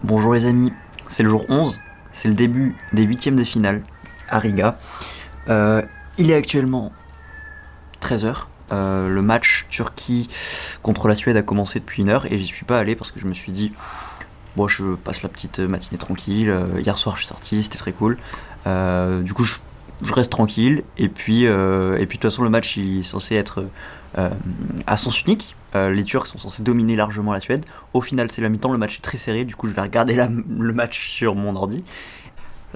Bonjour les amis, c'est le jour 11, c'est le début des huitièmes de finale à Riga. Il est actuellement 13h. Le match Turquie contre la Suède a commencé depuis 1 heure et j'y suis pas allé parce que je me suis dit, bon, je passe la petite matinée tranquille. Hier soir je suis sorti, c'était très cool. Du coup, je reste tranquille et puis de toute façon le match il est censé être à sens unique. Les Turcs sont censés dominer largement la Suède. Au final, c'est la mi-temps, le match est très serré. Du coup, je vais regarder le match sur mon ordi.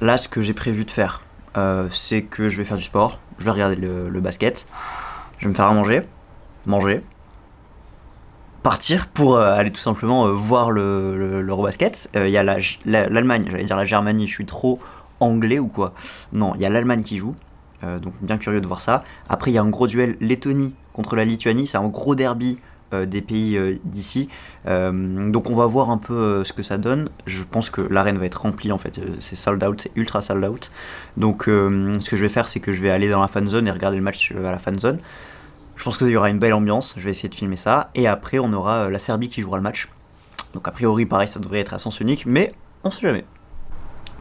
Là, ce que j'ai prévu de faire, c'est que je vais faire du sport. Je vais regarder le basket. Je vais me faire à manger, partir pour aller tout simplement voir l'Eurobasket. Il y a l'Allemagne, j'allais dire la Germanie, je suis trop anglais ou quoi. Non, il y a l'Allemagne qui joue. Donc bien curieux de voir ça. Après, il y a un gros duel Lettonie contre la Lituanie. C'est un gros derby des pays d'ici. Donc on va voir un peu ce que ça donne. Je pense que l'arène va être remplie en fait. C'est sold out, c'est ultra sold out. Donc ce que je vais faire, c'est que je vais aller dans la fan zone et regarder le match à la fan zone. Je pense qu'il y aura une belle ambiance. Je vais essayer de filmer ça. Et après, on aura la Serbie qui jouera le match. Donc a priori, pareil, ça devrait être à sens unique, mais on sait jamais.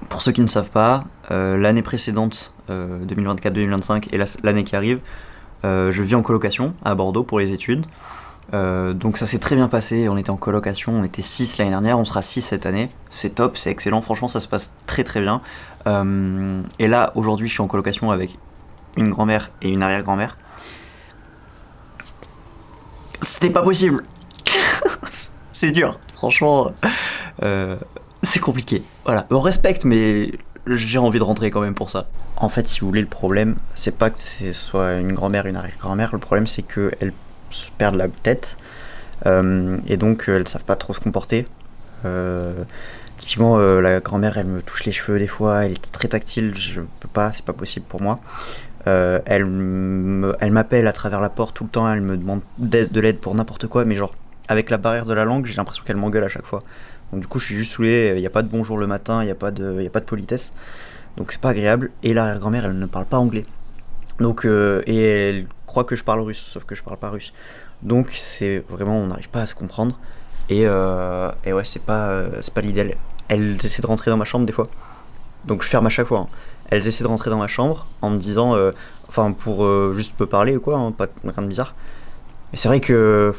Pour ceux qui ne savent pas, l'année précédente, 2024-2025, et l'année qui arrive, je vis en colocation à Bordeaux pour les études. Donc ça s'est très bien passé, on était en colocation, on était 6 l'année dernière, on sera 6 cette année. C'est top, c'est excellent, franchement ça se passe très très bien. Et là, aujourd'hui, je suis en colocation avec une grand-mère et une arrière-grand-mère. C'était pas possible. C'est dur, franchement. C'est compliqué. Voilà, on respecte, mais j'ai envie de rentrer quand même pour ça. En fait, si vous voulez, le problème, c'est pas que ce soit une grand-mère, une arrière-grand-mère. Le problème, c'est qu'elles perdent la tête et donc elles savent pas trop se comporter. Typiquement, la grand-mère, elle me touche les cheveux des fois, elle est très tactile, je peux pas, c'est pas possible pour moi. Elle m'appelle à travers la porte tout le temps, elle me demande de l'aide pour n'importe quoi, mais genre, avec la barrière de la langue, j'ai l'impression qu'elle m'engueule à chaque fois. Donc du coup, je suis juste saoulé, il n'y a pas de bonjour le matin, il n'y a pas de politesse. Donc c'est pas agréable. Et l'arrière-grand-mère, elle ne parle pas anglais. Donc, et elle croit que je parle russe, sauf que je parle pas russe. Donc c'est vraiment, on n'arrive pas à se comprendre. Et ouais, c'est pas l'idéal. Elles essaient de rentrer dans ma chambre des fois. Donc je ferme à chaque fois, hein. Elles essaient de rentrer dans ma chambre en me disant, enfin pour juste me parler ou quoi, hein, pas rien de bizarre. Mais c'est vrai que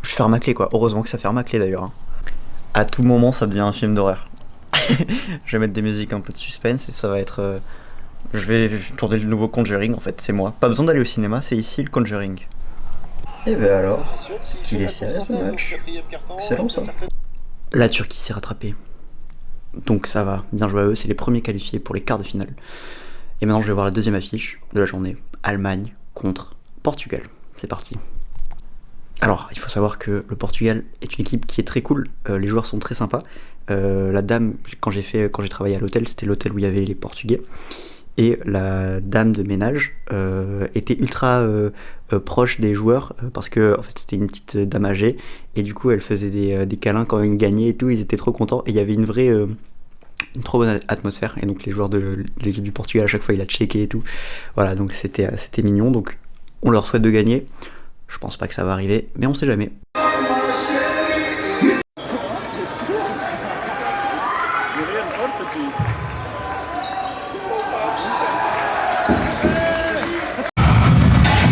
je ferme ma clé quoi. Heureusement que ça ferme ma clé d'ailleurs, hein. À tout moment, ça devient un film d'horreur. Je vais mettre des musiques un peu de suspense et ça va être. Je vais tourner le nouveau Conjuring en fait, c'est moi. Pas besoin d'aller au cinéma, c'est ici le Conjuring. Et ben alors, c'est qu'il est sérieux ce match. Excellent ça. La Turquie s'est rattrapée. Donc ça va, bien joué à eux, c'est les premiers qualifiés pour les quarts de finale. Et maintenant je vais voir la deuxième affiche de la journée. Allemagne contre Portugal. C'est parti. Alors, il faut savoir que le Portugal est une équipe qui est très cool, les joueurs sont très sympas. La dame, quand j'ai travaillé à l'hôtel, c'était l'hôtel où il y avait les Portugais. Et la dame de ménage était ultra proche des joueurs parce que en fait, c'était une petite dame âgée et du coup elle faisait des câlins quand ils gagnaient et tout, ils étaient trop contents et il y avait une trop bonne atmosphère et donc les joueurs de l'équipe du Portugal à chaque fois il a checké et tout. Voilà, donc c'était mignon, donc on leur souhaite de gagner. Je pense pas que ça va arriver, mais on sait jamais.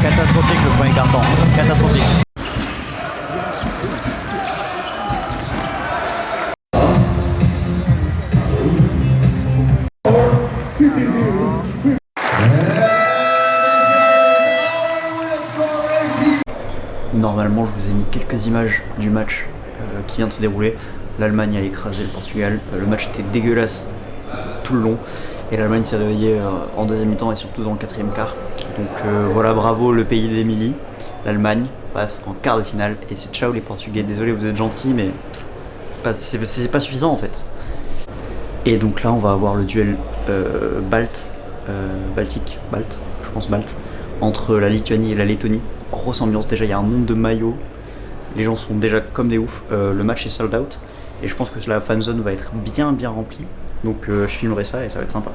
Catastrophique le premier carton, catastrophique. Normalement, je vous ai mis quelques images du match qui vient de se dérouler. L'Allemagne a écrasé le Portugal. Le match était dégueulasse tout le long. Et l'Allemagne s'est réveillée en deuxième mi-temps et surtout dans le quatrième quart. Donc voilà, bravo le pays d'Émilie. L'Allemagne passe en quart de finale et c'est ciao les Portugais. Désolé, vous êtes gentils, mais c'est pas suffisant en fait. Et donc là, on va avoir le duel baltique, je pense balte, entre la Lituanie et la Lettonie. Grosse ambiance, déjà il y a un nombre de maillots, les gens sont déjà comme des oufs, le match est sold out et je pense que la fan zone va être bien remplie, donc je filmerai ça et ça va être sympa.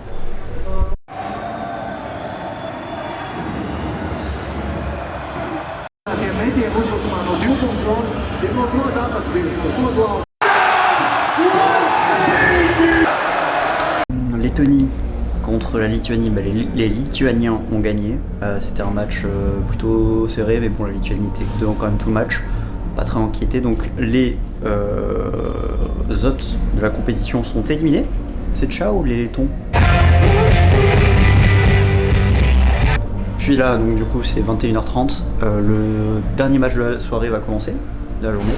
Lettonie contre la Lituanie, bah, les Lituaniens ont gagné. C'était un match plutôt serré, mais bon, la Lituanie était devant quand même tout le match, pas très inquiété. Donc les hôtes de la compétition sont éliminés. C'est ciao les Lettons. Puis là, donc du coup, c'est 21h30. Le dernier match de la soirée va commencer, de la journée.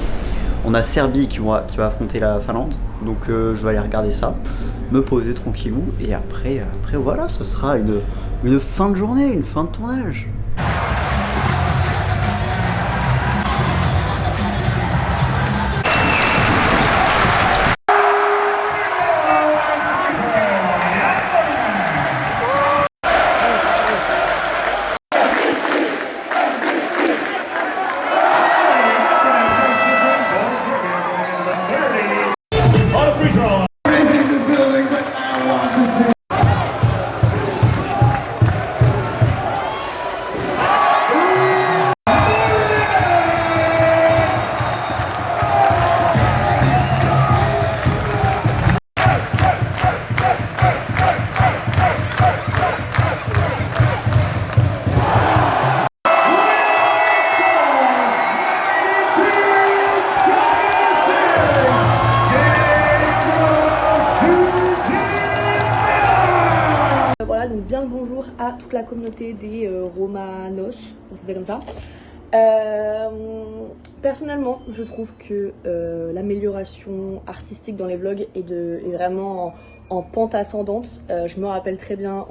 On a Serbie qui va affronter la Finlande. Donc je vais aller regarder ça, me poser tranquillou. Et après voilà, ce sera une fin de journée, une fin de tournage. Voilà, donc bien le bonjour à toute la communauté des Romanos, on s'appelle comme ça. Personnellement, je trouve que l'amélioration artistique dans les vlogs est vraiment en pente ascendante. Je me rappelle très bien,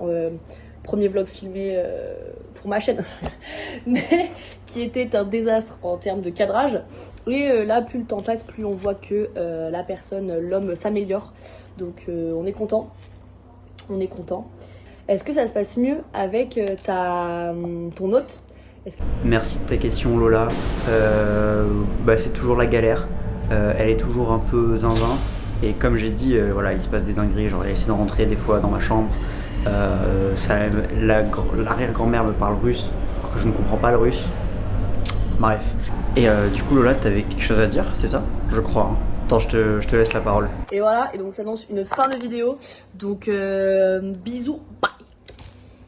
premier vlog filmé pour ma chaîne, mais qui était un désastre en termes de cadrage. Et là, plus le temps passe, plus on voit que la personne, l'homme s'améliore. Donc on est content. On est content. Est-ce que ça se passe mieux avec ton hôte? Merci de ta question Lola. C'est toujours la galère. Elle est toujours un peu zinzin. Et comme j'ai dit, voilà, il se passe des dingueries. Genre, elle essaie de rentrer des fois dans ma chambre. L'arrière-grand-mère me parle russe, alors que je ne comprends pas le russe. Bref. Et du coup Lola, t'avais quelque chose à dire, c'est ça? Je crois. Hein. Attends, je te laisse la parole. Et voilà, et donc ça annonce une fin de vidéo. Donc bisous.